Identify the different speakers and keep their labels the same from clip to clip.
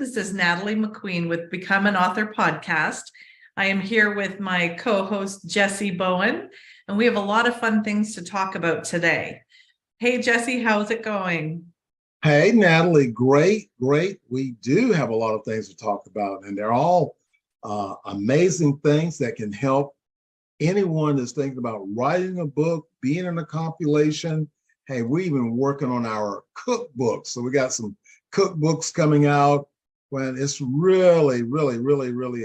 Speaker 1: This is Natalie McQueen with Become an Author podcast. I am here with my co-host, JessIe Bowen, and we have a lot of fun things to talk about today. Hey, JessIe, how's it going?
Speaker 2: Hey, Natalie, great. We do have a lot of things to talk about, and they're all amazing things that can help anyone that's thinking about writing a book, being in a compilation. Hey, we're even working on our cookbooks. So we got some cookbooks coming out when it's really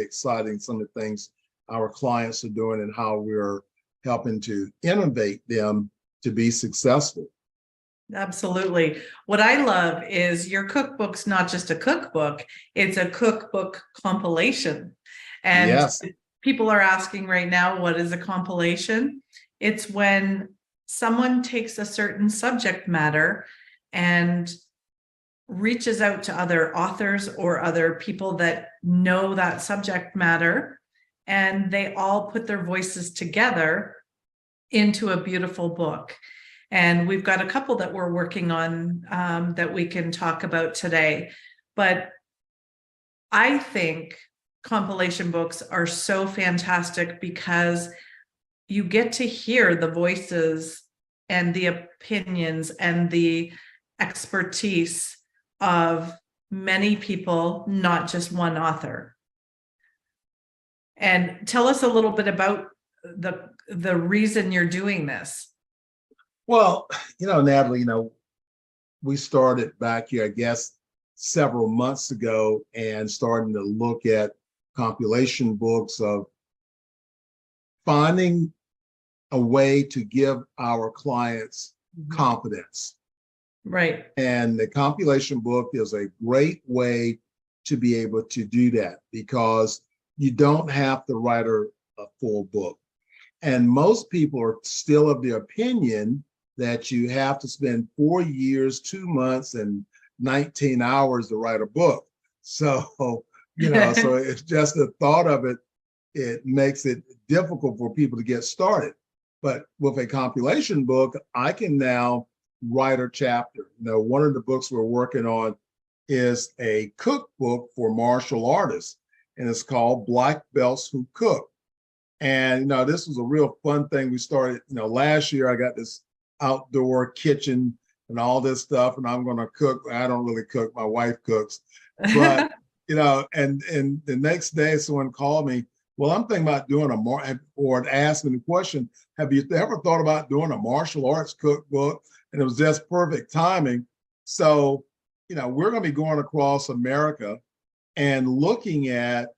Speaker 2: exciting, some of the things our clients are doing and how we're helping to innovate them to be successful.
Speaker 1: Absolutely. What I love is your cookbook's not just a cookbook, it's a cookbook compilation. And
Speaker 2: yes,
Speaker 1: people are asking right now, what is a compilation? It's when someone takes a certain subject matter and reaches out to other authors or other people that know that subject matter, and they all put their voices together into a beautiful book. And we've got a couple that we're working on that we can talk about today. But I think compilation books are so fantastic because you get to hear the voices and the opinions and the expertise of many people, not just one author. And tell us a little bit about the reason you're doing this.
Speaker 2: Well, Natalie, we started back here, I guess, several months ago and starting to look at compilation books of finding a way to give our clients confidence.
Speaker 1: Right.
Speaker 2: And the compilation book is a great way to be able to do that because you don't have to write a full book. And most people are still of the opinion that you have to spend 4 years, 2 months, and 19 hours to write a book. So, so it's just the thought of it, it makes it difficult for people to get started. But with a compilation book, I can now write a chapter. One of the books we're working on is a cookbook for martial artists, and it's called Black Belts Who Cook. And, this was a real fun thing we started, last year. I got this outdoor kitchen and all this stuff, and I'm going to cook. I don't really cook. My wife cooks, but, and the next day someone called me, well, I'm thinking about doing or asked me the question, have you ever thought about doing a martial arts cookbook? And it was just perfect timing. So, we're going to be going across America and looking at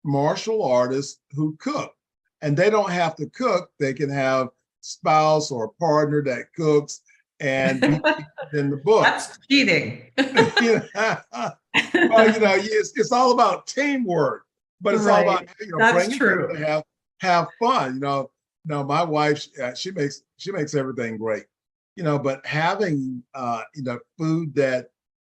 Speaker 2: martial artists who cook. And they don't have to cook. They can have spouse or a partner that cooks and be in the book.
Speaker 1: That's cheating.
Speaker 2: Well, it's all about teamwork, but it's all about bringing people to have fun. My wife, she makes everything great. But having food that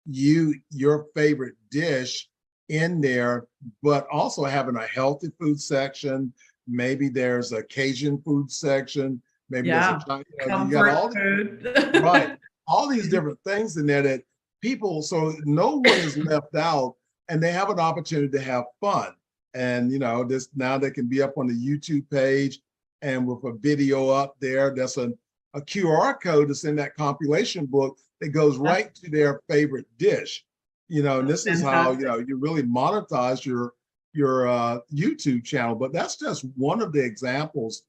Speaker 2: your favorite dish in there, but also having a healthy food section. Maybe there's a Cajun food section. Maybe there's a you got all
Speaker 1: food.
Speaker 2: Right, all these different things in there that people, so no one is left out, and they have an opportunity to have fun. And this now they can be up on the YouTube page, and with a video up there, that's a QR code that's in that compilation book that goes right to their favorite dish. And this is how you really monetize your YouTube channel. But that's just one of the examples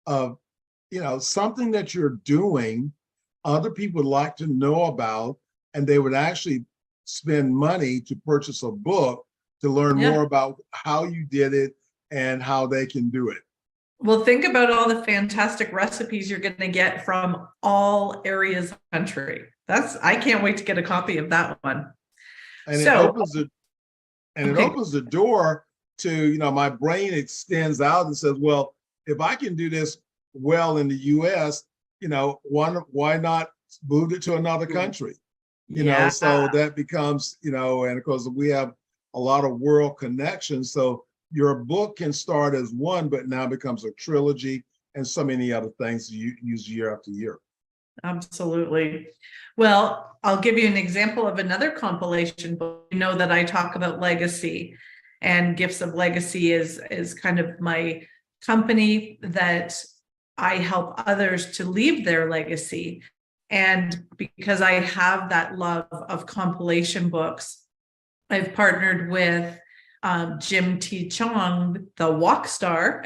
Speaker 2: of something that you're doing, other people would like to know about, and they would actually spend money to purchase a book to learn more about how you did it and how they can do it.
Speaker 1: Well, think about all the fantastic recipes you're going to get from all areas of the country. I can't wait to get a copy of that one.
Speaker 2: And it opens the door to, my brain extends out and says, well, if I can do this well in the US, why not move it to another country? So that becomes, and of course we have a lot of world connections. So your book can start as one, but now becomes a trilogy and so many other things you use year after year.
Speaker 1: Absolutely. Well, I'll give you an example of another compilation book. You know that I talk about legacy, and Gifts of Legacy is kind of my company that I help others to leave their legacy. And because I have that love of compilation books, I've partnered with Jim T. Chong, the walk star,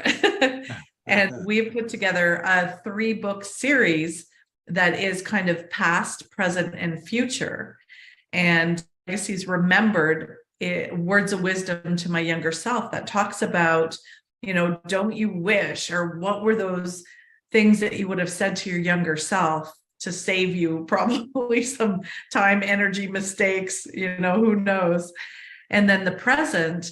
Speaker 1: and we've put together a 3-book series that is kind of past, present, and future. And Legacies Remembered, words of wisdom to my younger self, that talks about, don't you wish, or what were those things that you would have said to your younger self to save you probably some time, energy, mistakes, who knows. And then the present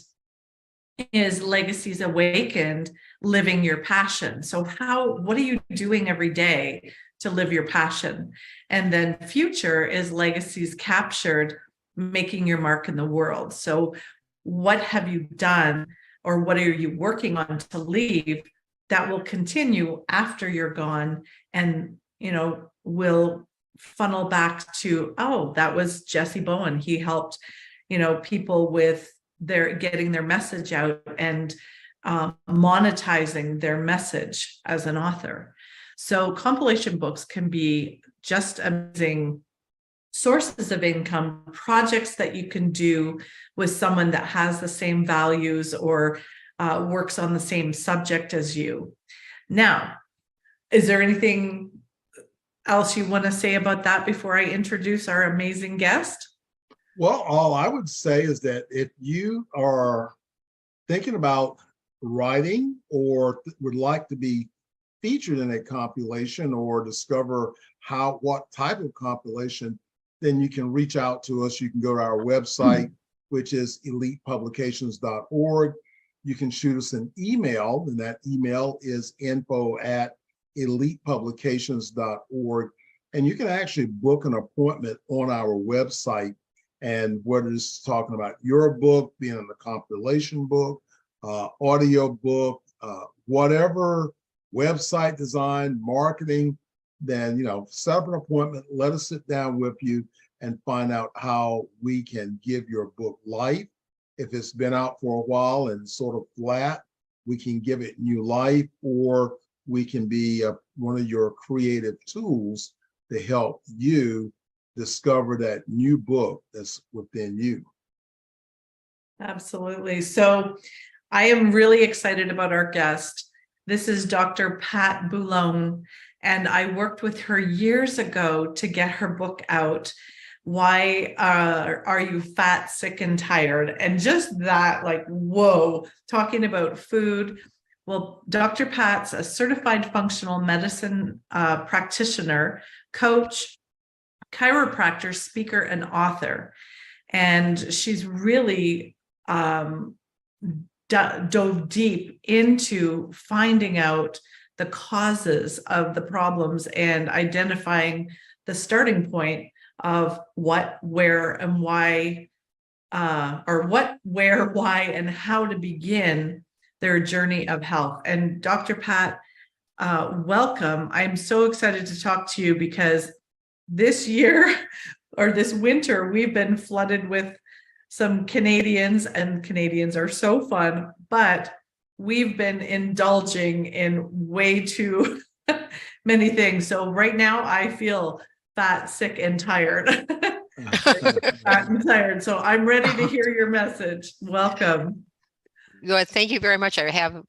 Speaker 1: is Legacies Awakened, living your passion. So what are you doing every day to live your passion? And then future is Legacies Captured, making your mark in the world. So what have you done, or what are you working on to leave that will continue after you're gone, and will funnel back to, oh, that was JessIe Bowen. He helped people with getting their message out and monetizing their message as an author. So compilation books can be just amazing sources of income, projects that you can do with someone that has the same values or works on the same subject as you. Now, is there anything else you want to say about that before I introduce our amazing guest?
Speaker 2: Well, all I would say is that if you are thinking about writing or would like to be featured in a compilation or discover what type of compilation, then you can reach out to us. You can go to our website, which is elitepublications.org. You can shoot us an email, and that email is info@elitepublications.org. And you can actually book an appointment on our website. And whether it's talking about your book, being in the compilation book, audio book, whatever, website design, marketing, then, set up an appointment, let us sit down with you and find out how we can give your book life. If it's been out for a while and sort of flat, we can give it new life, or we can be one of your creative tools to help you discover that new book that's within you.
Speaker 1: Absolutely. So I am really excited about our guest. This is Dr. Pat Boulogне, and I worked with her years ago to get her book out. Why Are You Fat, Sick, and Tired? And just that, like, whoa, talking about food. Well, Dr. Pat's a certified functional medicine practitioner, coach, chiropractor, speaker, and author. And she's really dove deep into finding out the causes of the problems and identifying the starting point of what, where, and why, and how to begin their journey of health. And Dr. Pat, welcome. I'm so excited to talk to you because this year or this winter, we've been flooded with some Canadians, and Canadians are so fun, but we've been indulging in way too many things. So right now I feel fat, sick, and tired. Fat and tired. So I'm ready to hear your message. Welcome.
Speaker 3: Good. Thank you very much. I have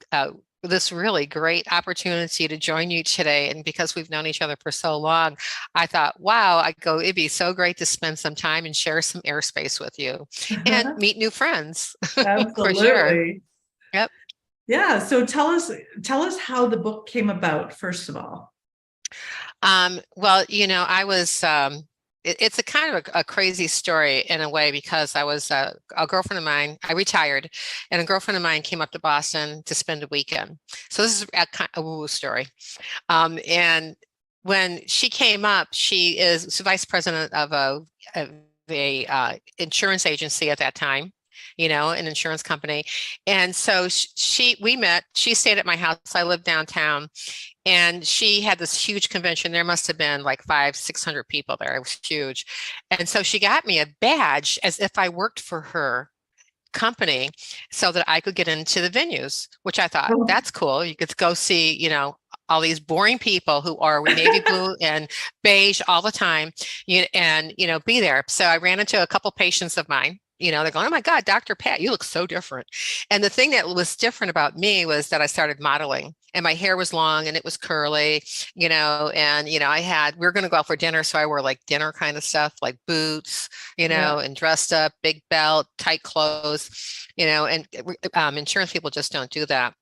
Speaker 3: this really great opportunity to join you today. And because we've known each other for so long, I thought, wow, it'd be so great to spend some time and share some airspace with you and meet new friends.
Speaker 1: Absolutely.
Speaker 3: For sure. Yep.
Speaker 1: Yeah. So tell us how the book came about, first of all.
Speaker 3: Well, I was, it's a kind of a crazy story in a way, because I was a girlfriend of mine, I retired, and a girlfriend of mine came up to Boston to spend a weekend. So this is a woo story. And when she came up, she is vice president of a insurance agency at that time. an insurance company. And so we met, she stayed at my house. I lived downtown, and she had this huge convention. There must have been like 500-600 people there. It was huge. And so she got me a badge as if I worked for her company so that I could get into the venues, which I thought, that's cool. You could go see, all these boring people who are navy blue and beige all the time, and be there. So I ran into a couple patients of mine. They're going, oh my God, Dr. Pat, you look so different. And the thing that was different about me was that I started modeling, and my hair was long and it was curly, and we were going to go out for dinner. So I wore like dinner kind of stuff, like boots, and dressed up, big belt, tight clothes, and insurance people just don't do that.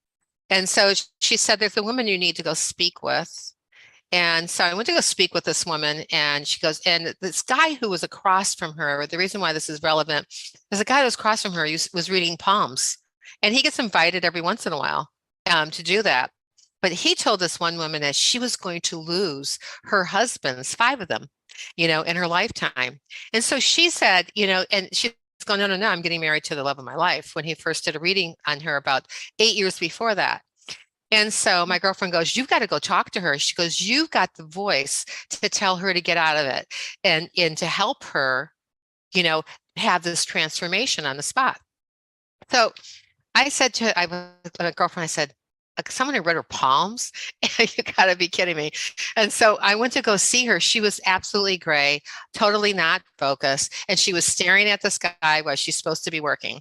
Speaker 3: And so she said, there's a woman you need to go speak with. And so I went to go speak with this woman, and she goes, and this guy who was across from her, the reason why this is relevant, is a guy who was across from her was reading palms, and he gets invited every once in a while to do that. But he told this one woman that she was going to lose her husbands, 5 of them, in her lifetime. And so she said, and she's going, no, I'm getting married to the love of my life, when he first did a reading on her about 8 years before that. And so my girlfriend goes, you've got to go talk to her. She goes, you've got the voice to tell her to get out of it and to help her, have this transformation on the spot. So I said to my girlfriend, I said, someone who read her palms? You got to be kidding me. And so I went to go see her. She was absolutely gray, totally not focused. And she was staring at the sky while she's supposed to be working.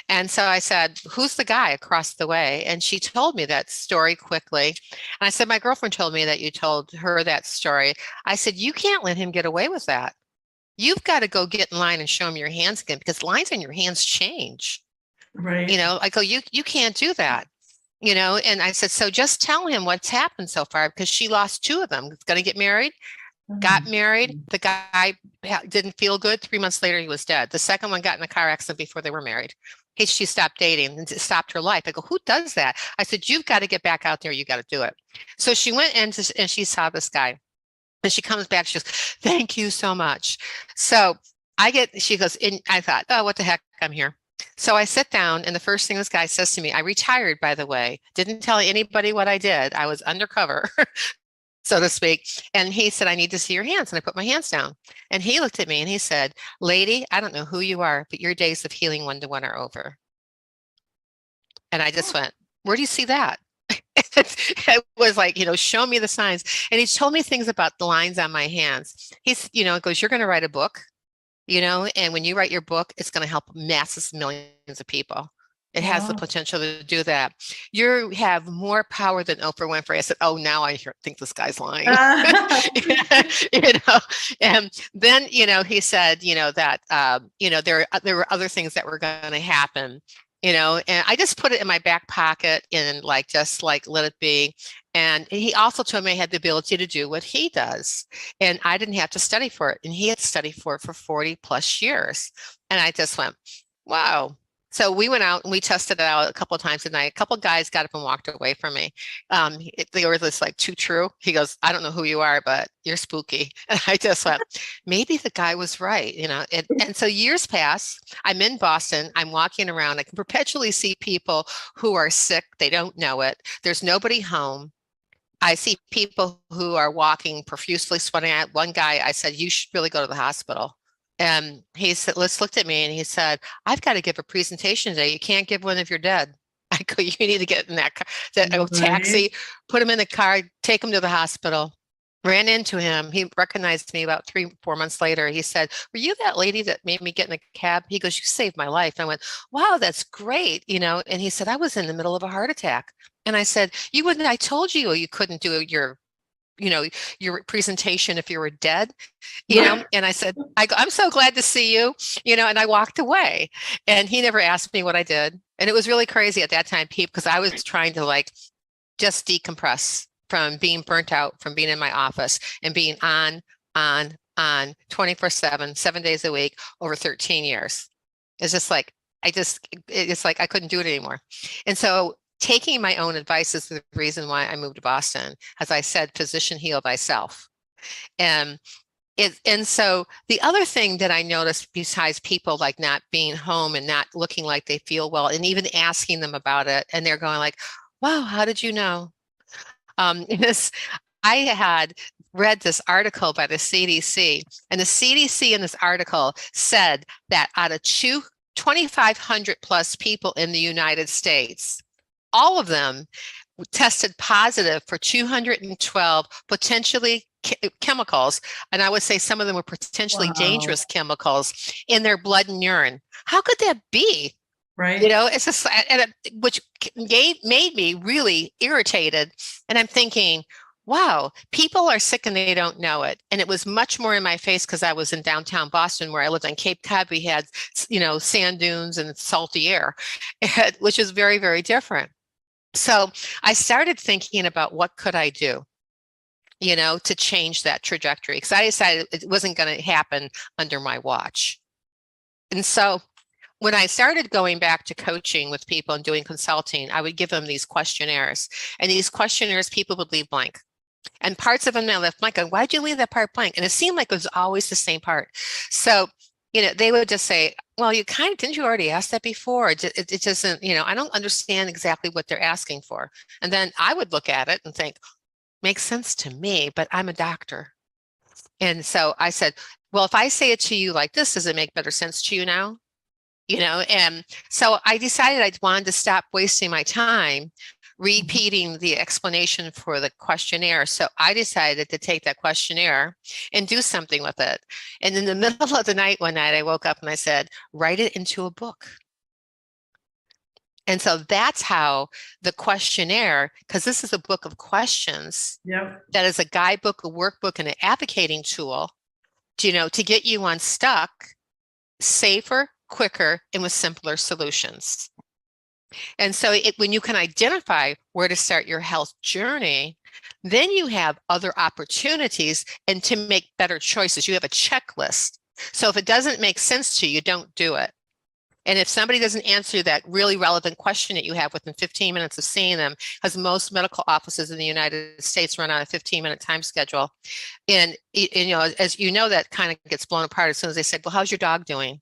Speaker 3: And so I said, who's the guy across the way? And she told me that story quickly. And I said, my girlfriend told me that you told her that story. I said, you can't let him get away with that. You've got to go get in line and show him your hands again, because lines on your hands change.
Speaker 1: Right.
Speaker 3: I go, you can't do that. And I said, so just tell him what's happened so far, because she lost 2 of them. Going to get married. Got married. The guy didn't feel good. 3 months later, he was dead. The second one got in a car accident before they were married. She stopped dating and it stopped her life. I go, who does that? I said, you've got to get back out there. You got to do it. So she went in and she saw this guy, and she comes back. She goes, thank you so much. So she goes, and I thought, oh, what the heck? I'm here. So I sit down, and the first thing this guy says to me, I retired, by the way, didn't tell anybody what I did. I was undercover. So to speak. And he said, I need to see your hands. And I put my hands down, and he looked at me and he said, lady, I don't know who you are, but your days of healing 1-to-1 are over. And I just went, where do you see that? It was like, show me the signs. And he told me things about the lines on my hands. He's, goes, you're going to write a book, and when you write your book, it's going to help masses, millions of people. It has the potential to do that. You have more power than Oprah Winfrey. I said, oh, now I think this guy's lying. And then, he said, that, there were other things that were going to happen, and I just put it in my back pocket and just let it be. And he also told me I had the ability to do what he does, and I didn't have to study for it. And he had studied for it for 40 plus years. And I just went, wow. So we went out and we tested it out a couple of times a night. A couple of guys got up and walked away from me. They were just like, too true. He goes, I don't know who you are, but you're spooky. And I just went, maybe the guy was right, And so years pass. I'm in Boston. I'm walking around. I can perpetually see people who are sick. They don't know it. There's nobody home. I see people who are walking profusely, sweating out. One guy, I said, you should really go to the hospital. And he said, looked at me and he said, I've got to give a presentation today. You can't give one if you're dead. I go, you need to get in that car, taxi, put him in the car, take him to the hospital. Ran into him. He recognized me about 3-4 months later. He said, were you that lady that made me get in a cab? He goes, you saved my life. And I went, wow, that's great. And he said, I was in the middle of a heart attack. And I said, you wouldn't, I told you couldn't do your presentation if you were dead, and I said, I'm so glad to see you, and I walked away, and he never asked me what I did. And it was really crazy at that time, Pete, because I was trying to just decompress from being burnt out, from being in my office and being on 24/7, 7 days a week over 13 years. It's just like, it's like I couldn't do it anymore. And so taking my own advice is the reason why I moved to Boston. As I said, physician, heal thyself. And And so the other thing that I noticed besides people like not being home and not looking like they feel well, and even asking them about it, and they're going like, wow, how did you know? This, I had read this article by the CDC, and the CDC in this article said that out of 2,500 plus people in the United States, all of them tested positive for 212 potentially chemicals, and I would say some of them were potentially
Speaker 1: Wow.
Speaker 3: dangerous chemicals in their blood and urine. How could that be?
Speaker 1: Right.
Speaker 3: You know, it's just, which made me really irritated. And I'm thinking, wow, people are sick and they don't know it. And it was much more in my face because I was in downtown Boston where I lived on Cape Cod. We had, you know, sand dunes and salty air, which is very, very different. So I started thinking about what could I do, you know, to change that trajectory, because I decided it wasn't going to happen under my watch. And so when I started going back to coaching with people and doing consulting, I would give them these questionnaires, and these questionnaires people would leave blank. And parts of them I left blank. And why'd you leave that part blank? And it seemed like it was always the same part. So, you know, they would just say, well, didn't you already ask that before? It doesn't, you know, I don't understand exactly what they're asking for. And then I would look at it and think, makes sense to me, but I'm a doctor. And so I said, well, if I say it to you like this, does it make better sense to you now? You know, and so I decided I wanted to stop wasting my time repeating the explanation for the questionnaire. So I decided to take that questionnaire and do something with it. And in the middle of the night, one night, I woke up and I said, write it into a book. And so that's how the questionnaire, because this is a book of questions,
Speaker 1: Yep.
Speaker 3: that is a guidebook, a workbook, and an advocating tool, you know, to get you unstuck safer, quicker, and with simpler solutions. And so when you can identify where to start your health journey, then you have other opportunities and to make better choices. You have a checklist. So if it doesn't make sense to you, don't do it. And if somebody doesn't answer that really relevant question that you have within 15 minutes of seeing them, because most medical offices in the United States run on a 15-minute time schedule. And, you know, as you know, that kind of gets blown apart as soon as they said, well, how's your dog doing?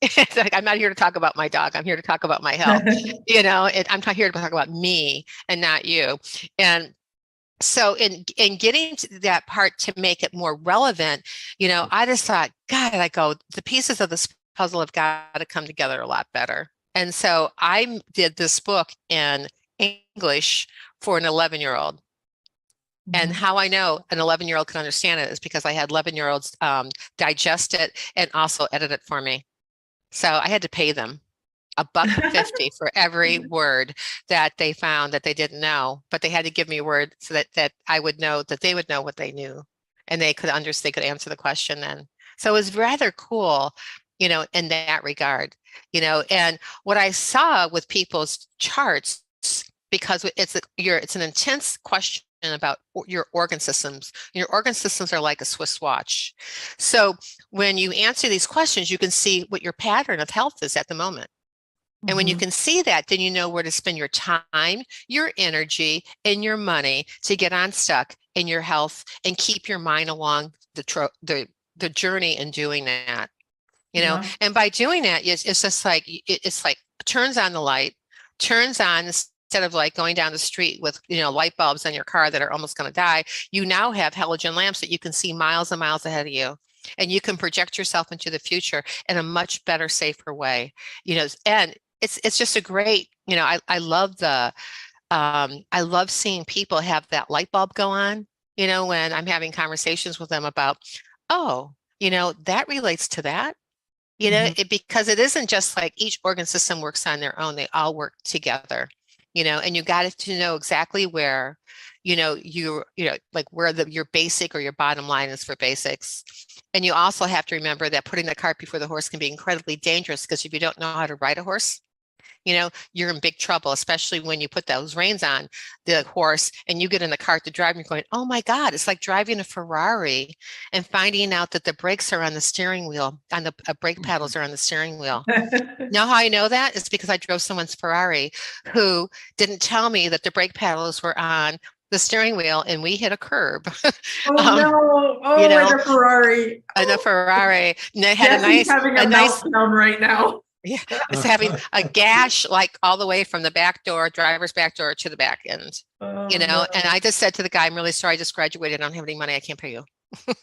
Speaker 3: It's like, I'm not here to talk about my dog. I'm here to talk about my health. You know, I'm not here to talk about me and not you. And so in getting to that part to make it more relevant, you know, I just thought, God, the pieces of this puzzle have got to come together a lot better. And so I did this book in English for an 11-year-old. And how I know an 11-year-old can understand it is because I had 11-year-olds digest it and also edit it for me. So I had to pay them $1.50 for every word that they found that they didn't know, but they had to give me a word so that I would know, that they would know what they knew, and they could answer the question then. So it was rather cool, you know, in that regard, you know. And what I saw with people's charts, because it's an intense question about your organ systems. Your organ systems are like a Swiss watch. So when you answer these questions, you can see what your pattern of health is at the moment. And when you can see that, then you know where to spend your time, your energy, and your money to get unstuck in your health and keep your mind along the journey in doing that. You know, and by doing that, it's just like, it's like turns on the light, turns on, instead of like going down the street with, you know, light bulbs on your car that are almost going to die. You now have halogen lamps that you can see miles and miles ahead of you, and you can project yourself into the future in a much better, safer way, you know. And it's just a great, you know, I love I love seeing people have that light bulb go on, you know, when I'm having conversations with them about, oh, you know, that relates to that. You know, because it isn't just like each organ system works on their own. They all work together, you know, and you got to know exactly where, you know, like where your basic or your bottom line is for basics. And you also have to remember that putting the cart before the horse can be incredibly dangerous, because if you don't know how to ride a horse, you know, you're in big trouble, especially when you put those reins on the horse and you get in the cart to drive and you're going, oh my God, it's like driving a Ferrari and finding out that the brakes are on the steering wheel, and the brake paddles are on the steering wheel. Know how I know that? It's because I drove someone's Ferrari who didn't tell me that the brake paddles were on the steering wheel and we hit a curb.
Speaker 1: Oh
Speaker 3: Um,
Speaker 1: no! Oh,
Speaker 3: you know,
Speaker 1: in a Ferrari.
Speaker 3: and a Ferrari, and it had
Speaker 1: Jessie's having a
Speaker 3: nice,
Speaker 1: meltdown right now.
Speaker 3: yeah, it's having a gash like all the way from the back door, driver's back door to the back end.
Speaker 1: Oh,
Speaker 3: You know,
Speaker 1: no.
Speaker 3: and I just said to the guy, I'm really sorry, I just graduated. I don't have any money. I can't pay you.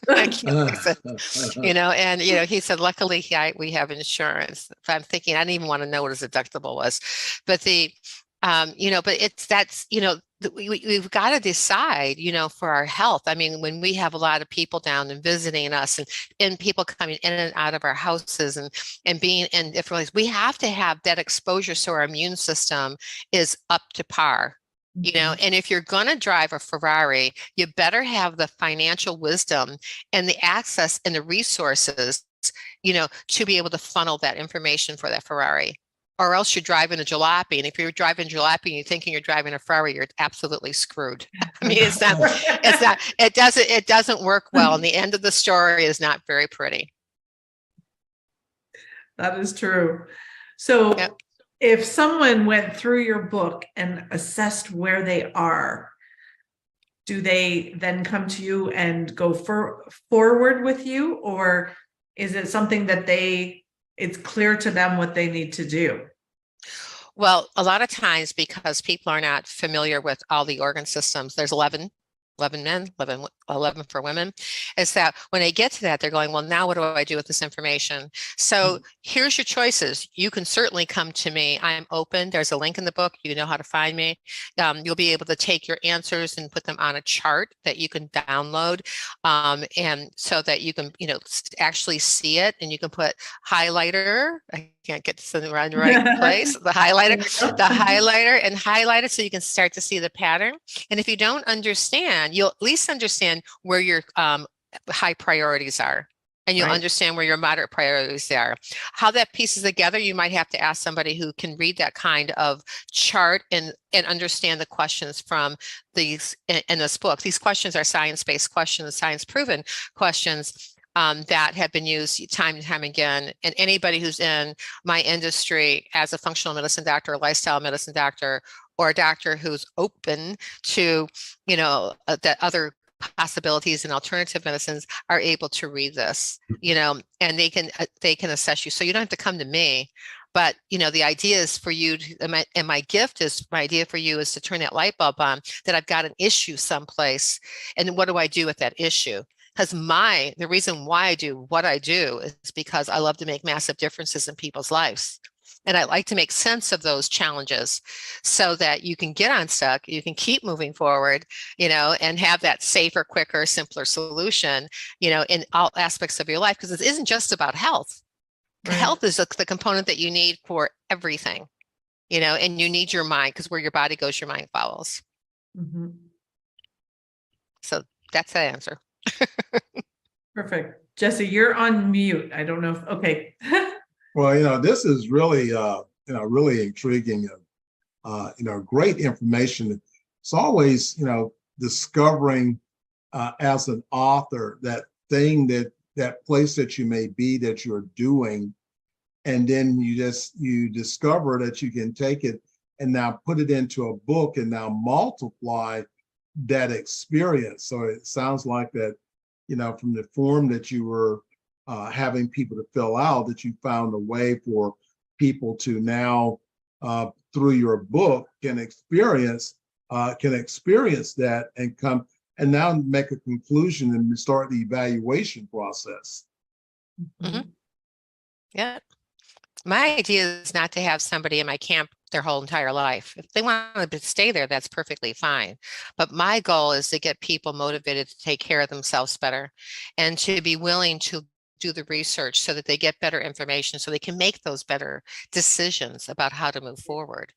Speaker 3: I can't fix it. You know, and you know, he said, luckily we have insurance. I'm thinking I didn't even want to know what his deductible was. But you know, but that's, you know, we've got to decide, you know, for our health. I mean, when we have a lot of people down and visiting us and people coming in and out of our houses and being in different ways, we have to have that exposure so our immune system is up to par. You know, and if you're going to drive a Ferrari, you better have the financial wisdom and the access and the resources, you know, to be able to funnel that information for that Ferrari. Or else you're driving a jalopy. And if you're driving jalopy and you're thinking you're driving a Ferrari, you're absolutely screwed. I mean, it doesn't work well. And the end of the story is not very pretty.
Speaker 1: That is true. So
Speaker 3: Yep.
Speaker 1: If someone went through your book and assessed where they are, do they then come to you and go forward with you? Or is it something that it's clear to them what they need to do?
Speaker 3: Well, a lot of times because people are not familiar with all the organ systems, there's 11 men, 11 for women, is that when they get to that, they're going, well, now what do I do with this information? So here's your choices. You can certainly come to me. I'm open. There's a link in the book. You know how to find me. You'll be able to take your answers and put them on a chart that you can download. And so that you can, you know, actually see it, and you can put highlighter. I can't get this in the right place. The highlighter and highlight it so you can start to see the pattern. And if you don't understand, you'll at least understand where your high priorities are, and you'll understand where your moderate priorities are. How that pieces together, you might have to ask somebody who can read that kind of chart and understand the questions from these in this book. These questions are science-based questions, science-proven questions that have been used time and time again. And anybody who's in my industry as a functional medicine doctor, a lifestyle medicine doctor, or a doctor who's open to, you know, that other possibilities and alternative medicines are able to read this, you know, and they can assess you. So you don't have to come to me, but you know, the idea is for you to, and my idea for you is to turn that light bulb on that I've got an issue someplace, and what do I do with that issue? Because the reason why I do what I do is because I love to make massive differences in people's lives. And I like to make sense of those challenges so that you can get unstuck, you can keep moving forward, you know, and have that safer, quicker, simpler solution, you know, in all aspects of your life. Because it isn't just about health. Right. Health is the component that you need for everything, you know, and you need your mind, because where your body goes, your mind follows. Mm-hmm. So that's the answer.
Speaker 1: Perfect. Jessie, you're on mute. I don't know if, okay.
Speaker 2: Well, you know, this is really, you know, really intriguing, you know, great information. It's always, you know, discovering as an author, that thing that place that you may be that you're doing. And then you discover that you can take it and now put it into a book and now multiply that experience. So it sounds like that, you know, from the form that you were having people to fill out, that you found a way for people to now, through your book, can experience that and come and now make a conclusion and start the evaluation process.
Speaker 3: Mm-hmm. Yeah. My idea is not to have somebody in my camp their whole entire life. If they want to stay there, that's perfectly fine. But my goal is to get people motivated to take care of themselves better and to be willing to do the research so that they get better information so they can make those better decisions about how to move forward.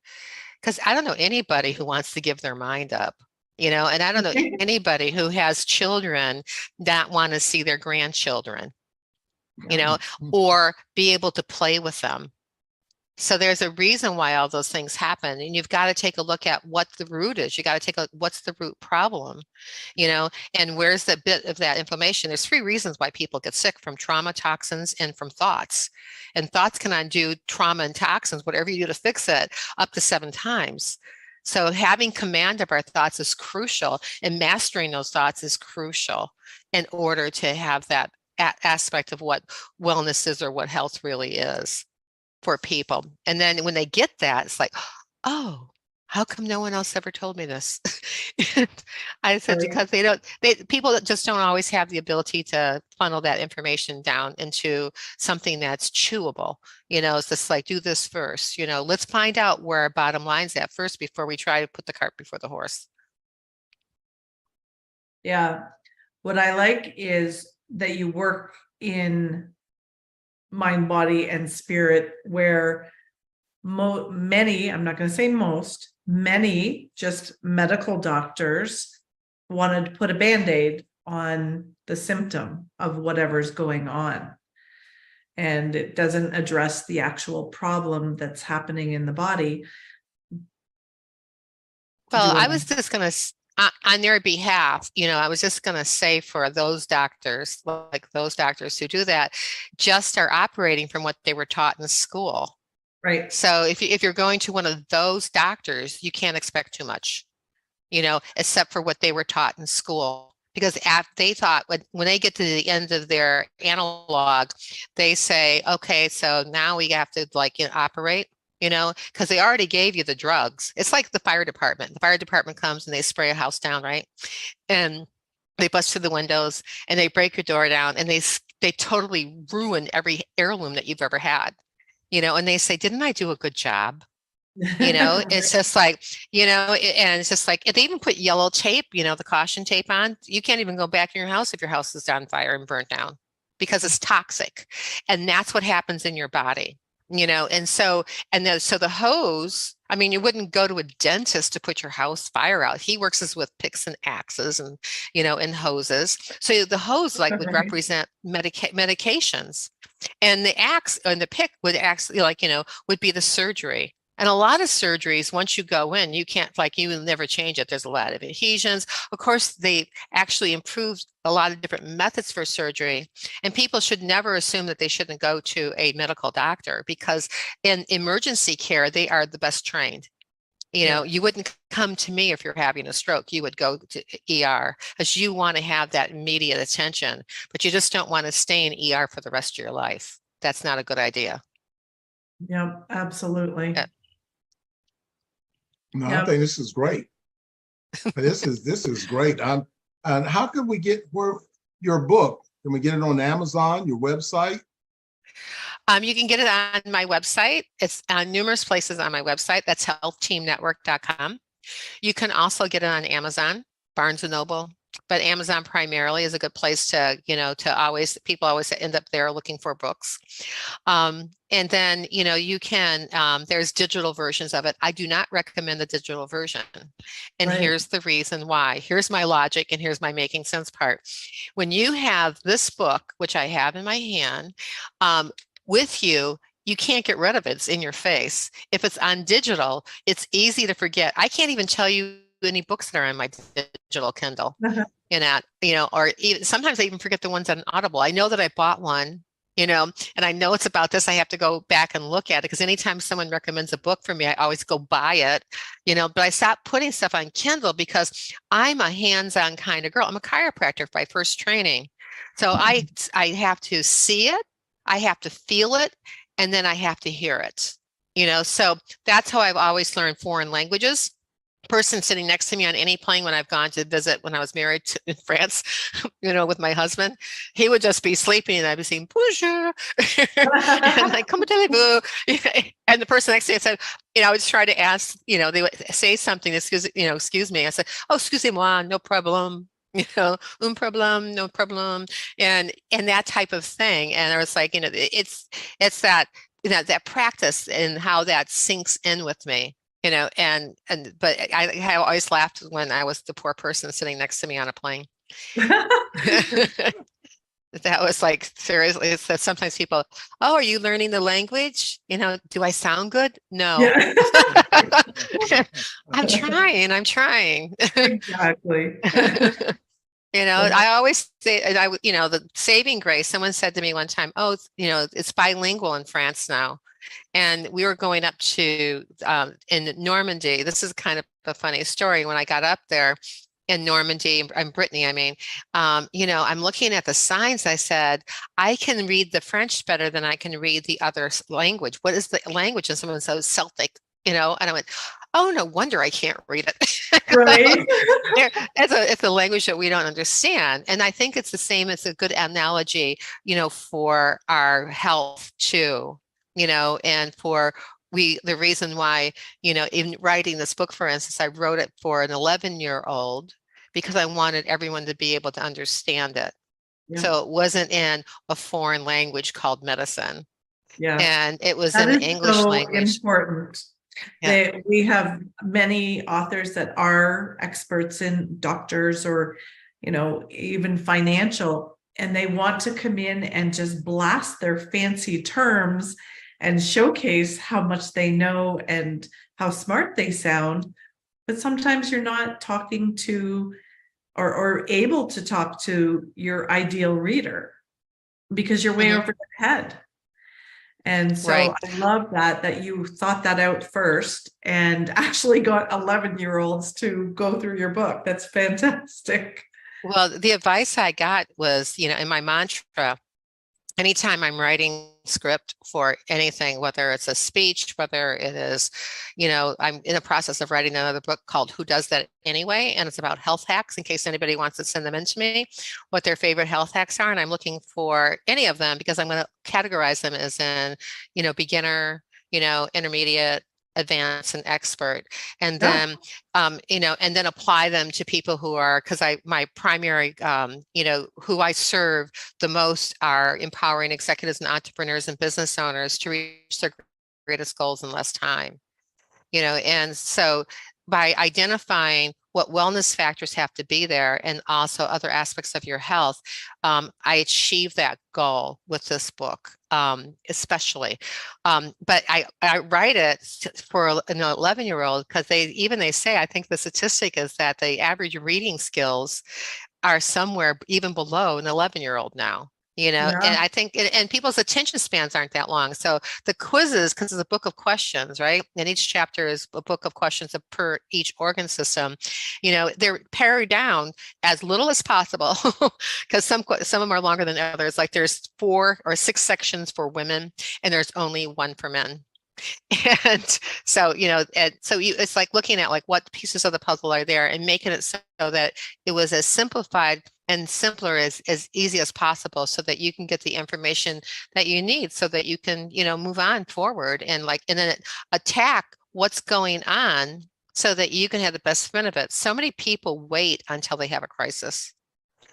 Speaker 3: Because I don't know anybody who wants to give their mind up, you know, and I don't know anybody who has children that want to see their grandchildren, you know, or be able to play with them. So there's a reason why all those things happen, and you've got to take a look at what the root is. You got to take a look, what's the root problem, you know, and where's the bit of that inflammation. There's 3 reasons why people get sick: from trauma, toxins, and from thoughts. And thoughts can undo trauma and toxins, whatever you do to fix it, up to 7 times. So having command of our thoughts is crucial, and mastering those thoughts is crucial in order to have that aspect of what wellness is or what health really is for people. And then when they get that, it's like, oh, how come no one else ever told me this? I said,
Speaker 1: Right.
Speaker 3: because people that just don't always have the ability to funnel that information down into something that's chewable. It's just like, do this first, let's find out where our bottom line's at first before we try to put the cart before the horse.
Speaker 1: Yeah. What I like is that you work in mind, body, and spirit, where many, I'm not going to say most, many just medical doctors wanted to put a Band-Aid on the symptom of whatever's going on. And it doesn't address the actual problem that's happening in the body.
Speaker 3: Well, I was just going to, on their behalf, I was just going to say for those doctors, like those doctors who do that, just are operating from what they were taught in school.
Speaker 1: Right.
Speaker 3: So if you're going to one of those doctors, you can't expect too much, except for what they were taught in school. Because they thought when they get to the end of their analog, they say, okay, so now we have to operate, because they already gave you the drugs. It's like the fire department. The fire department comes and they spray a house down, right? And they bust through the windows and they break your door down, and they totally ruin every heirloom that you've ever had. And they say, didn't I do a good job? It's just like, and it's just like, if they even put yellow tape, the caution tape on, you can't even go back in your house if your house is on fire and burnt down, because it's toxic. And that's what happens in your body, and so the hose, I mean, you wouldn't go to a dentist to put your house fire out. He works with picks and axes and, and hoses. So the hose would represent medications. And the axe and the pick would actually would be the surgery. And a lot of surgeries, once you go in, you can't, you will never change it. There's a lot of adhesions. Of course, they actually improved a lot of different methods for surgery. And people should never assume that they shouldn't go to a medical doctor, because in emergency care, they are the best trained. You wouldn't come to me if you're having a stroke. You would go to ER, because you want to have that immediate attention, but you just don't want to stay in ER for the rest of your life. That's not a good idea.
Speaker 1: Yeah, absolutely.
Speaker 2: No, I think this is great. This is great. And how can we get your book? Can we get it on Amazon, your website?
Speaker 3: You can get it on my website. It's on numerous places on my website. That's healthteamnetwork.com. You can also get it on Amazon, Barnes and Noble, but Amazon primarily is a good place to, people always end up there looking for books. And then, you can, there's digital versions of it. I do not recommend the digital version. And
Speaker 1: Right.
Speaker 3: Here's the reason why. Here's my logic, and here's my making sense part. When you have this book, which I have in my hand, with you, you can't get rid of it. It's in your face. If it's on digital, it's easy to forget. I can't even tell you any books that are on my digital Kindle. Or even sometimes I even forget the ones on Audible. I know that I bought one, and I know it's about this. I have to go back and look at it, because anytime someone recommends a book for me, I always go buy it, but I stopped putting stuff on Kindle because I'm a hands-on kind of girl. I'm a chiropractor by first training. So I have to see it, I have to feel it, and then I have to hear it, so that's how I've always learned foreign languages. Person sitting next to me on any plane when I've gone to visit when I was married in France, with my husband, he would just be sleeping and I'd be saying, bonjour, and like, comment allez-vous? And the person next to me said, I would try to ask, they would say something, excuse me. I said, oh, excusez-moi, no problem. Un problem, no problem, and that type of thing. And I was like, it's that, that practice and how that sinks in with me. But I always laughed when I was the poor person sitting next to me on a plane. That was like, seriously, it's that sometimes people, oh, are you learning the language? Do I sound good? No.
Speaker 1: Yeah.
Speaker 3: I'm trying.
Speaker 1: Exactly.
Speaker 3: I always say, and the saving grace, someone said to me one time, oh, it's bilingual in France now. And we were going up to, in Normandy, this is kind of a funny story. When I got up there in Normandy, in Brittany, I mean, I'm looking at the signs. I said, I can read the French better than I can read the other language. What is the language? And someone said Celtic, and I went, oh, no wonder I can't read it.
Speaker 1: Right.
Speaker 3: It's a language that we don't understand. And I think it's the same. It's a good analogy, for our health too, and for the reason why, in writing this book, for instance, I wrote it for an 11-year-old because I wanted everyone to be able to understand it.
Speaker 1: Yeah.
Speaker 3: So it wasn't in a foreign language called medicine.
Speaker 1: Yeah.
Speaker 3: And it was
Speaker 1: That
Speaker 3: in
Speaker 1: is
Speaker 3: English
Speaker 1: so
Speaker 3: language.
Speaker 1: important.
Speaker 3: Yeah.
Speaker 1: We have many authors that are experts in doctors or, even financial, and they want to come in and just blast their fancy terms and showcase how much they know and how smart they sound. But sometimes you're not talking to or able to talk to your ideal reader because you're way over their head. And so
Speaker 3: Right.
Speaker 1: I love that you thought that out first and actually got 11-year-olds to go through your book. That's fantastic.
Speaker 3: Well, the advice I got was, in my mantra, anytime I'm writing script for anything, whether it's a speech, whether it is, I'm in the process of writing another book called Who Does That Anyway? And it's about health hacks in case anybody wants to send them in to me, what their favorite health hacks are. And I'm looking for any of them because I'm going to categorize them as in, beginner, intermediate, advanced, and expert. And then, and then apply them to people who are, because my primary, who I serve the most are empowering executives and entrepreneurs and business owners to reach their greatest goals in less time. And so by identifying what wellness factors have to be there and also other aspects of your health, I achieve that goal with this book, especially. But I write it for an 11-year-old because they say, I think the statistic is that the average reading skills are somewhere even below an 11-year-old now.
Speaker 1: Yeah.
Speaker 3: And I think, and people's attention spans aren't that long. So the quizzes, because it's a book of questions, right? And each chapter is a book of questions per each organ system. They're pared down as little as possible because some of them are longer than others. Like there's 4 or 6 sections for women and there's only 1 for men. And so, it's like looking at like what pieces of the puzzle are there and making it so that it was as simplified and simpler as easy as possible so that you can get the information that you need so that you can, move on forward and then attack what's going on so that you can have the best spin of it. So many people wait until they have a crisis.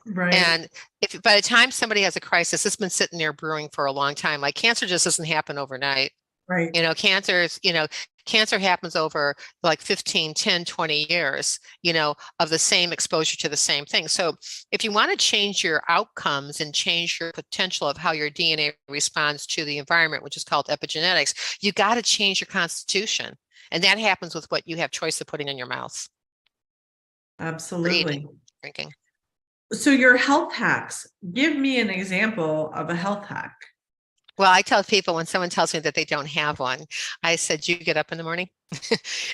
Speaker 1: Right.
Speaker 3: And if by the time somebody has a crisis, it's been sitting there brewing for a long time. Like cancer just doesn't happen overnight.
Speaker 1: Right.
Speaker 3: Cancer happens over like 15, 10, 20 years, of the same exposure to the same thing. So if you want to change your outcomes and change your potential of how your DNA responds to the environment, which is called epigenetics, you got to change your constitution. And that happens with what you have choice of putting in your mouth.
Speaker 1: Absolutely.
Speaker 3: Eating, drinking.
Speaker 1: So your health hacks, give me an example of a health hack.
Speaker 3: Well, I tell people when someone tells me that they don't have one, I said, do you get up in the morning?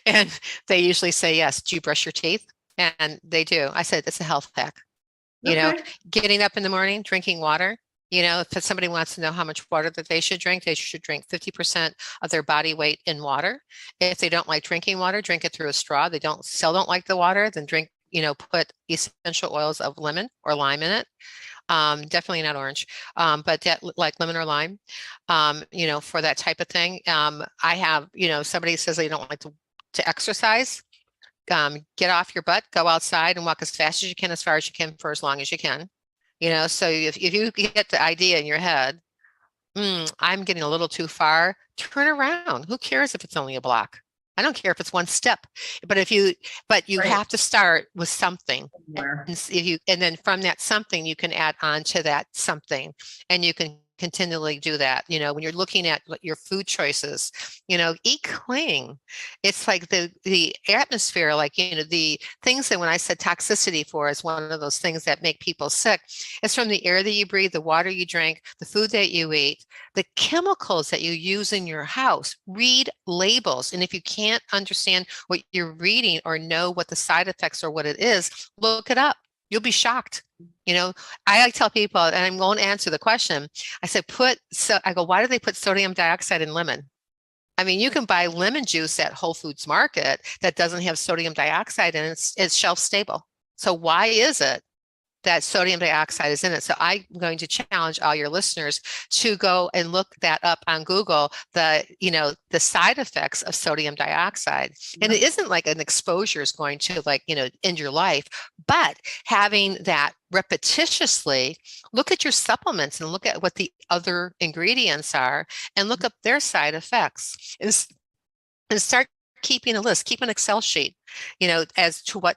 Speaker 3: And they usually say, yes. Do you brush your teeth? And they do. I said, it's a health hack. Getting up in the morning, drinking water. If somebody wants to know how much water that they should drink 50% of their body weight in water. If they don't like drinking water, drink it through a straw. They still don't like the water, then drink, put essential oils of lemon or lime in it. Definitely not orange, but like lemon or lime, for that type of thing. I have, somebody says they don't like to exercise, get off your butt, go outside and walk as fast as you can, as far as you can, for as long as you can. So if you get the idea in your head, I'm getting a little too far, turn around. Who cares if it's only a block? I don't care if it's 1 step, but you right. have to start with something. And then from that something, you can add on to that something, and you can continually do that. When you're looking at your food choices, eat clean. It's like the atmosphere, like, the things that when I said toxicity for is one of those things that make people sick. It's from the air that you breathe, the water you drink, the food that you eat, the chemicals that you use in your house. Read labels. And if you can't understand what you're reading or know what the side effects or what it is, look it up. You'll be shocked. I like tell people, and I won't answer the question. I said, I go, why do they put sodium dioxide in lemon? I mean, you can buy lemon juice at Whole Foods Market that doesn't have sodium dioxide and it's shelf stable. So why is it that sodium dioxide is in it? So I'm going to challenge all your listeners to go and look that up on Google, the side effects of sodium dioxide. And it isn't like an exposure is going to end your life, but having that repetitiously, look at your supplements and look at what the other ingredients are and look up their side effects and start keeping a list, keep an Excel sheet, as to what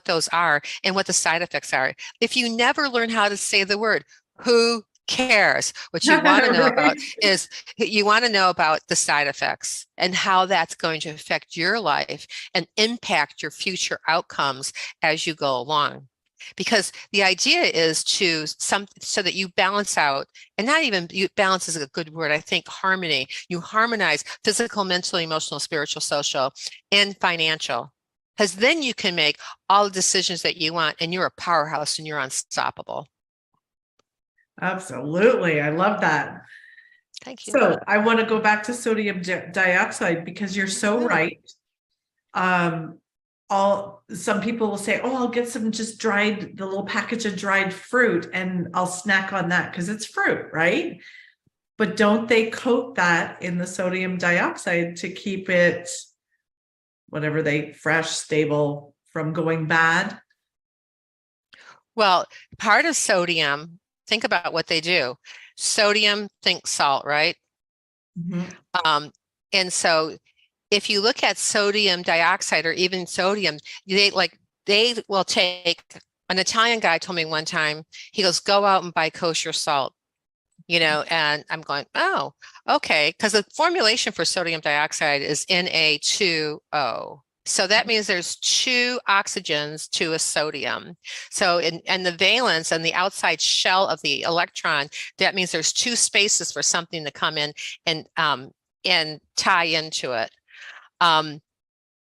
Speaker 3: those are and what the side effects are. If you never learn how to say the word, who cares? What you want to know about is you want to know about the side effects and how that's going to affect your life and impact your future outcomes as you go along. Because the idea is so that you balance out, and not even balance is a good word. I think harmony. You harmonize physical, mental, emotional, spiritual, social, and financial. Because then you can make all the decisions that you want, and you're a powerhouse and you're unstoppable.
Speaker 1: Absolutely. I love that.
Speaker 3: Thank you.
Speaker 1: So I want to go back to sodium dioxide because you're so right. Some people will say, oh, I'll get the little package of dried fruit and I'll snack on that because it's fruit, right? But don't they coat that in the sodium dioxide to keep it, fresh, stable, from going bad?
Speaker 3: Well, part of sodium, think about what they do. Sodium, think salt, right?
Speaker 1: Mm-hmm.
Speaker 3: And so if you look at sodium dioxide or even sodium, they will take, an Italian guy told me one time, he goes, go out and buy kosher salt, and I'm going, oh, okay. Because the formulation for sodium dioxide is Na2O. So that means there's 2 oxygens to a sodium. So and the valence and the outside shell of the electron, that means there's 2 spaces for something to come in and tie into it.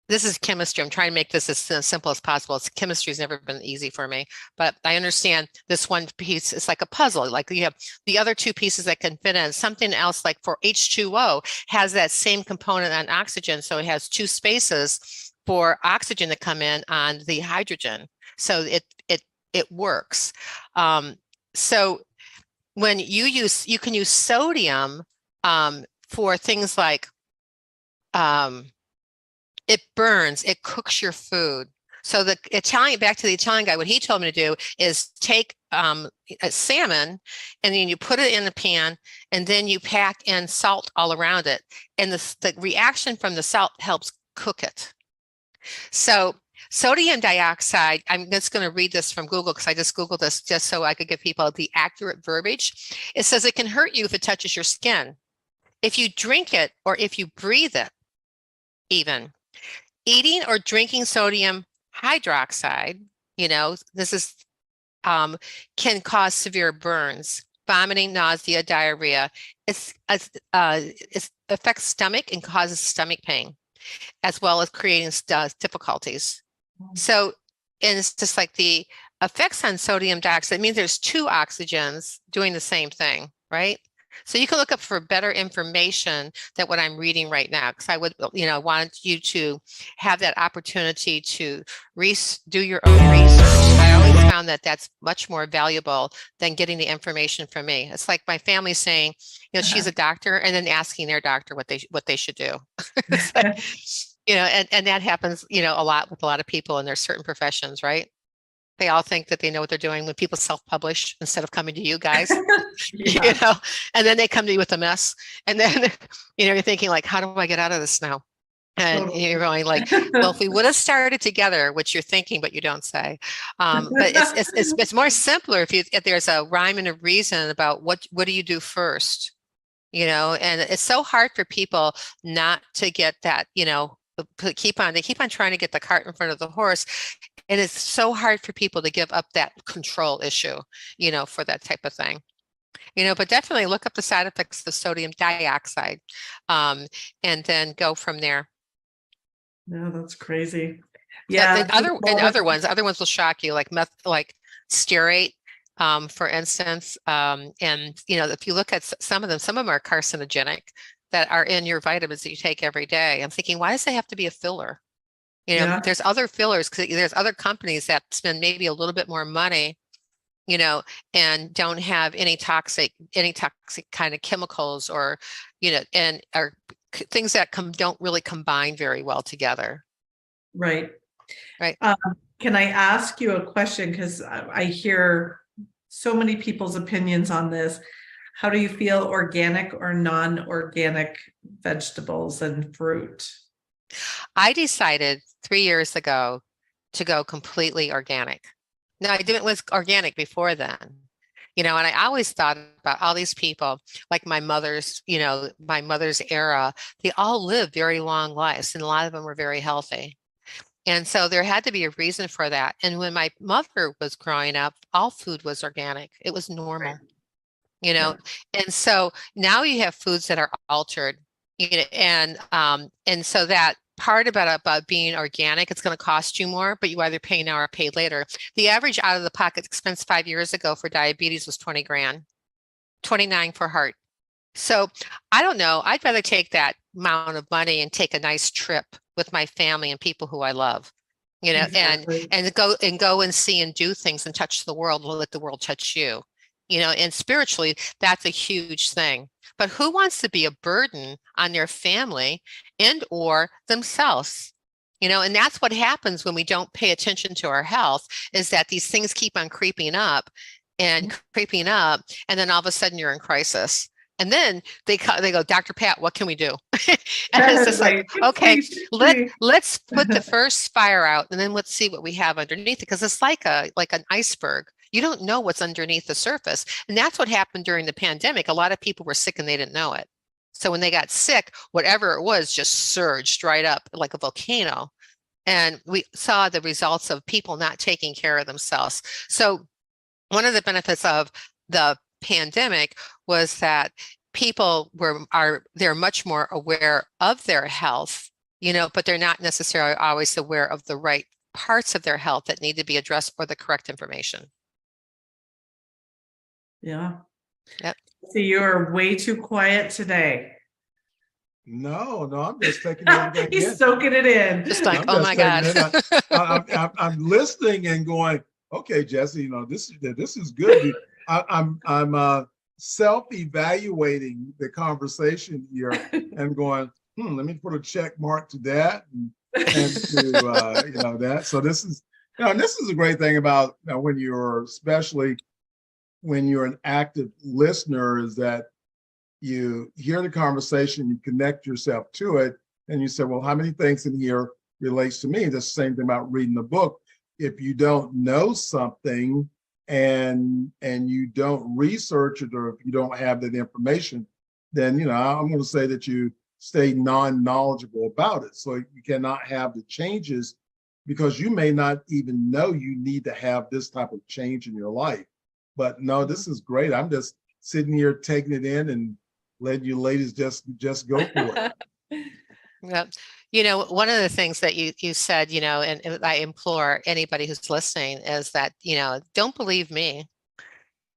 Speaker 3: This is chemistry. I'm trying to make this as simple as possible. Chemistry has never been easy for me, but I understand this one piece is like a puzzle. Like you have the other 2 pieces that can fit in. Something else, like for H2O, has that same component on oxygen. So it has 2 spaces for oxygen to come in on the hydrogen. So it works. So when you can use sodium for things like it burns, it cooks your food. So back to the Italian guy, what he told me to do is take a salmon and then you put it in a pan and then you pack in salt all around it. And the reaction from the salt helps cook it. So sodium dioxide, I'm just going to read this from Google because I just Googled this just so I could give people the accurate verbiage. It says it can hurt you if it touches your skin, if you drink it or if you breathe it even. Eating or drinking sodium hydroxide, this is can cause severe burns, vomiting, nausea, diarrhea. It affects stomach and causes stomach pain, as well as creating difficulties. So, and it's just like the effects on sodium dioxide. It means there's 2 oxygens doing the same thing, right? So you can look up for better information than what I'm reading right now, because I would, want you to have that opportunity to do your own research. I always found that that's much more valuable than getting the information from me. It's like my family saying, she's a doctor, and then asking their doctor what they should do. Like, and that happens, a lot with a lot of people in their certain professions, right? They all think that they know what they're doing when people self-publish instead of coming to you guys, and then they come to you with a mess. And then, you're thinking like, how do I get out of this now? And
Speaker 1: Totally.
Speaker 3: you're going like, well, if we would have started together, which you're thinking, but you don't say. But it's more simpler if there's a rhyme and a reason about what do you do first, and it's so hard for people not to get that, they keep on trying to get the cart in front of the horse. And it's so hard for people to give up that control issue, for that type of thing. But definitely look up the side effects of sodium dioxide, and then go from there.
Speaker 1: No, that's crazy. Yeah.
Speaker 3: And other ones will shock you, like like stearate, for instance. And if you look at some of them are carcinogenic that are in your vitamins that you take every day. I'm thinking, why does it have to be a filler?
Speaker 1: Yeah.
Speaker 3: There's other fillers because there's other companies that spend maybe a little bit more money, and don't have any toxic kind of chemicals or, and are things that don't really combine very well together.
Speaker 1: Right.
Speaker 3: Right.
Speaker 1: Can I ask you a question? Because I hear so many people's opinions on this. How do you feel organic or non-organic vegetables and fruit?
Speaker 3: I decided 3 years ago to go completely organic. Now, I didn't was organic before then, and I always thought about all these people, like my mother's era, they all lived very long lives, and a lot of them were very healthy. And so there had to be a reason for that. And when my mother was growing up, all food was organic. It was normal,
Speaker 1: Yeah.
Speaker 3: and so now you have foods that are altered, and so that part about being organic, it's going to cost you more, but you either pay now or pay later. The average out of the pocket expense 5 years ago for diabetes was 20 grand, 29 for heart. So I don't know. I'd rather take that amount of money and take a nice trip with my family and people who I love,
Speaker 1: Exactly.
Speaker 3: and go and see and do things and touch the world and let the world touch you, and spiritually, that's a huge thing. But who wants to be a burden on their family and or themselves? And that's what happens when we don't pay attention to our health, is that these things keep on creeping up and creeping up, and then all of a sudden you're in crisis. And then they go, Dr. Pat, what can we do? And it's just like, okay, let's put the first fire out, and then let's see what we have underneath it, because it's like an iceberg. You don't know what's underneath the surface. And that's what happened during the pandemic. A lot of people were sick and they didn't know it. So when they got sick, whatever it was just surged right up like a volcano. And we saw the results of people not taking care of themselves. So one of the benefits of the pandemic was that people they're much more aware of their health, but they're not necessarily always aware of the right parts of their health that need to be addressed or the correct information.
Speaker 1: Yeah.
Speaker 3: Yep.
Speaker 1: So you're way too quiet today.
Speaker 2: No, I'm just taking everything in.
Speaker 1: He's soaking it in.
Speaker 3: Just like, oh my God.
Speaker 2: I'm listening and going, okay, JessIe, this is good. I'm self-evaluating the conversation here and going, let me put a check mark to that and to that. So this is a great thing about especially when you're an active listener, is that you hear the conversation, you connect yourself to it, and you say, well, how many things in here relates to me? That's the same thing about reading the book. If you don't know something and you don't research it, or if you don't have that information, then I'm going to say that you stay non-knowledgeable about it. So you cannot have the changes because you may not even know you need to have this type of change in your life. But no, this is great. I'm just sitting here taking it in and letting you ladies just go for it.
Speaker 3: Yeah. One of the things that you said, and I implore anybody who's listening, is that, don't believe me,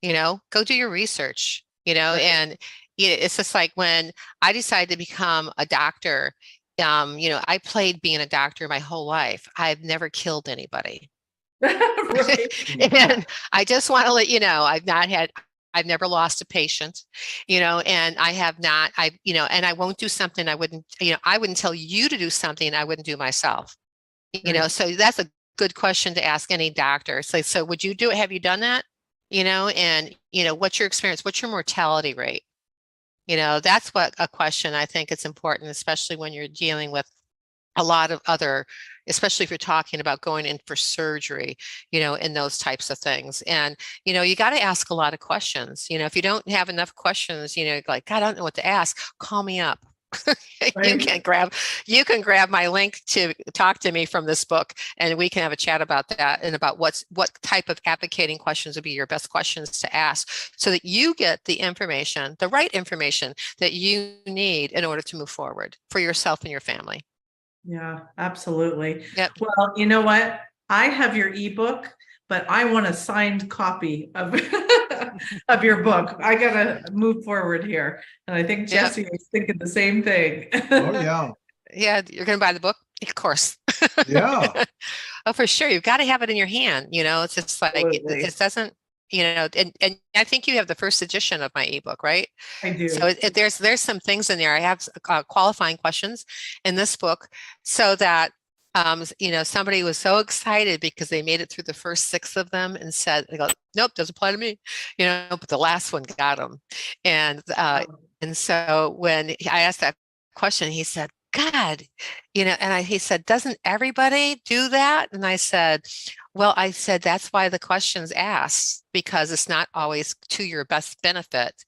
Speaker 3: go do your research, and it's just like when I decided to become a doctor, I played being a doctor my whole life. I've never killed anybody. And I just want to let you know, I've never lost a patient, and I have not, and I won't do something I wouldn't tell you to do something I wouldn't do myself, so that's a good question to ask any doctor. So would you do it? Have you done that? And, what's your experience? What's your mortality rate? That's what a question I think it's important, especially when you're dealing with a lot of other, especially if you're talking about going in for surgery, and those types of things. And, you got to ask a lot of questions. If you don't have enough questions, like, God, I don't know what to ask, call me up. You
Speaker 1: Right.
Speaker 3: you can grab my link to talk to me from this book, and we can have a chat about that and about what type of advocating questions would be your best questions to ask, so that you get the information, the right information that you need in order to move forward for yourself and your family.
Speaker 1: Yeah, absolutely.
Speaker 3: Yep.
Speaker 1: Well, you know what? I have your ebook, but I want a signed copy of of your book. I gotta move forward here. And I think
Speaker 3: Yep.
Speaker 1: JessIe was thinking the same thing.
Speaker 2: Oh, yeah.
Speaker 3: Yeah, you're going to buy the book? Of course.
Speaker 2: Yeah.
Speaker 3: Oh, for sure. You've got to have it in your hand. It's just like,
Speaker 1: Absolutely.
Speaker 3: it doesn't, and I think you have the first edition of my ebook, right?
Speaker 1: I do.
Speaker 3: So there's some things in there. I have qualifying questions in this book, so that, somebody was so excited because they made it through the first 6 of them and said, they go, nope, doesn't apply to me, but the last one got them. And so when I asked that question, he said, God, he said, doesn't everybody do that? And I said, well, that's why the question's asked, because it's not always to your best benefit,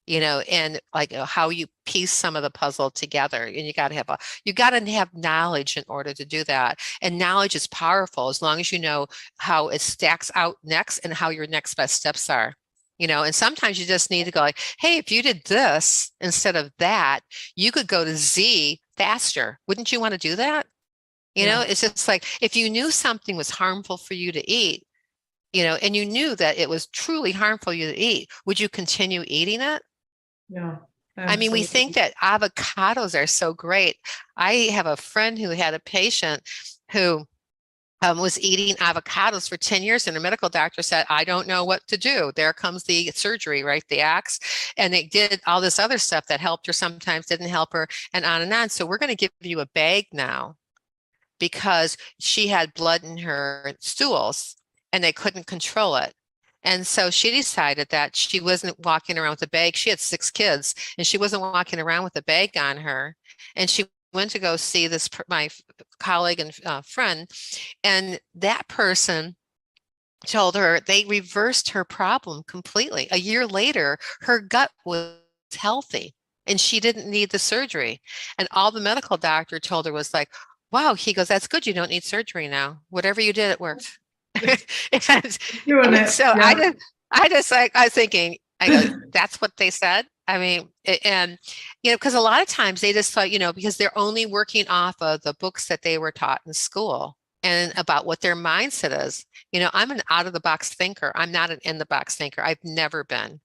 Speaker 3: and like how you piece some of the puzzle together. And you got to have knowledge in order to do that. And knowledge is powerful as long as you know how it stacks out next and how your next best steps are. And sometimes you just need to go like, hey, if you did this instead of that, you could go to Z faster. Wouldn't you want to do that? It's just like, if you knew something was harmful for you to eat, and you knew that it was truly harmful for you to eat, would you continue eating it?
Speaker 1: Yeah.
Speaker 3: I mean, we think that avocados are so great. I have a friend who had a patient who was eating avocados for 10 years, and her medical doctor said, I don't know what to do. There comes the surgery, right? The axe. And they did all this other stuff that helped her, sometimes didn't help her, and on and on. So we're going to give you a bag now, because she had blood in her stools and they couldn't control it. And so she decided that she wasn't walking around with a bag. She had 6 kids, and she wasn't walking around with a bag on her. And she went to go see my colleague and friend, and that person told her they reversed her problem completely. A year later, her gut was healthy and she didn't need the surgery. And all the medical doctor told her was like, wow, he goes, that's good. You don't need surgery now. Whatever you did, it worked.
Speaker 1: Doing
Speaker 3: So
Speaker 1: yeah.
Speaker 3: I was thinking, I go, that's what they said. I mean, and, because a lot of times they just thought, because they're only working off of the books that they were taught in school and about what their mindset is. I'm an out of the box thinker. I'm not an in the box thinker. I've never been.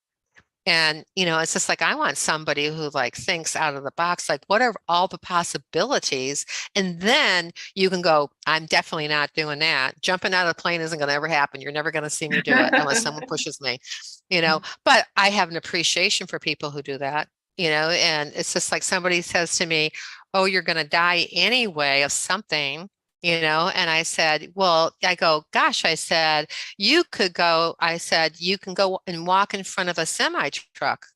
Speaker 3: And, it's just like, I want somebody who like thinks out of the box, like what are all the possibilities? And then you can go, I'm definitely not doing that. Jumping out of the plane isn't going to ever happen. You're never going to see me do it unless someone pushes me, but I have an appreciation for people who do that, and it's just like somebody says to me, oh, you're going to die anyway of something. And I said, well, I go, gosh, I said, you can go and walk in front of a semi truck,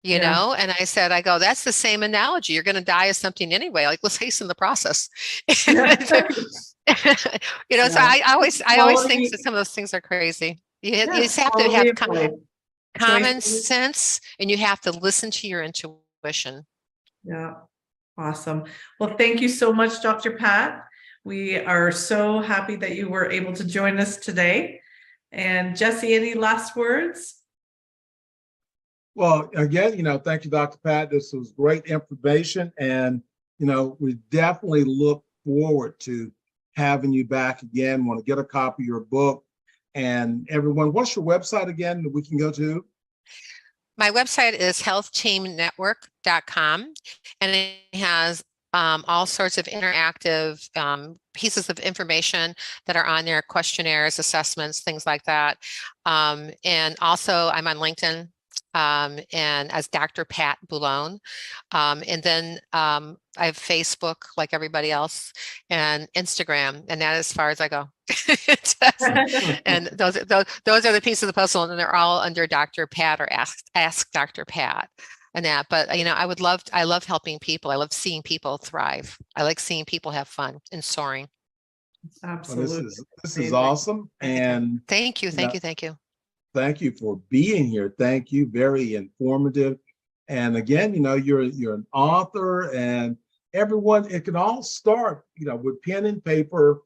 Speaker 1: Yeah.
Speaker 3: and I go, that's the same analogy. You're going to die of something anyway. Like, let's hasten the process. So I always think that some of those things are crazy. You just have to have common sense, and you have to listen to your intuition.
Speaker 1: Yeah. Awesome. Well, thank you so much, Dr. Pat. We are so happy that you were able to join us today. And JessIe, any last words?
Speaker 2: Well, again, thank you, Dr. Pat. This was great information. And, we definitely look forward to having you back again. Want to get a copy of your book. And everyone, what's your website again that we can go to?
Speaker 3: My website is healthteamnetwork.com, and it has all sorts of interactive pieces of information that are on there, questionnaires, assessments, things like that. And also I'm on LinkedIn and as Dr. Pat Boulogне. And then I have Facebook like everybody else, and Instagram, and that as far as I go. And those are the pieces of the puzzle, and they're all under Dr. Pat or Ask Dr. Pat. Annette, but I love helping people. I love seeing people thrive. I like seeing people have fun and soaring.
Speaker 2: Well,
Speaker 1: Absolutely.
Speaker 2: this is
Speaker 1: Amazing.
Speaker 2: awesome. And
Speaker 3: Thank you.
Speaker 2: you
Speaker 3: Thank
Speaker 2: know,
Speaker 3: you. Thank you.
Speaker 2: thank you for being here. Thank you. Very informative. And again, you're an author, and everyone, it can all start, with pen and paper,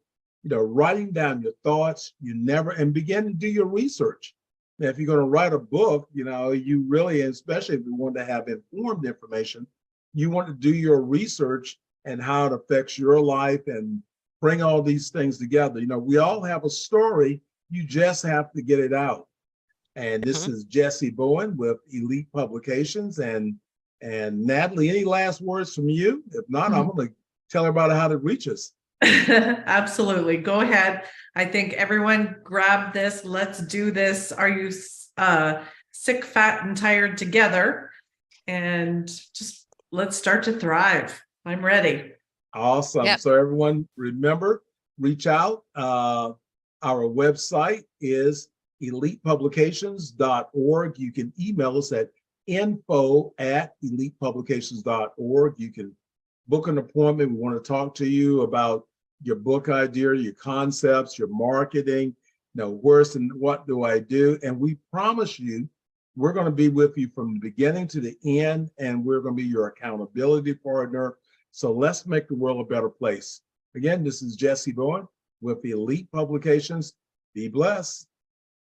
Speaker 2: writing down your thoughts. And begin to do your research. Now, if you're going to write a book, you really, especially if you want to have informed information, you want to do your research and how it affects your life and bring all these things together. We all have a story. You just have to get it out. And this is JessIe Bowen with Elite Publications. And Natalie, any last words from you? If not, I'm going to tell everybody how to reach us.
Speaker 1: Absolutely. Go ahead. I think everyone grab this. Let's do this. Are you sick, fat, and tired together? And just let's start to thrive. I'm ready.
Speaker 2: Awesome.
Speaker 3: Yep.
Speaker 2: So everyone, remember, reach out. Our website is elitepublications.org. You can email us at info@elitepublications.org. You can book an appointment. We want to talk to you about your book idea, your concepts, your marketing, worse and what do I do? And we promise you, we're going to be with you from the beginning to the end, and we're going to be your accountability partner. So let's make the world a better place. Again, this is JessIe Bowen with Elite Publications. Be blessed.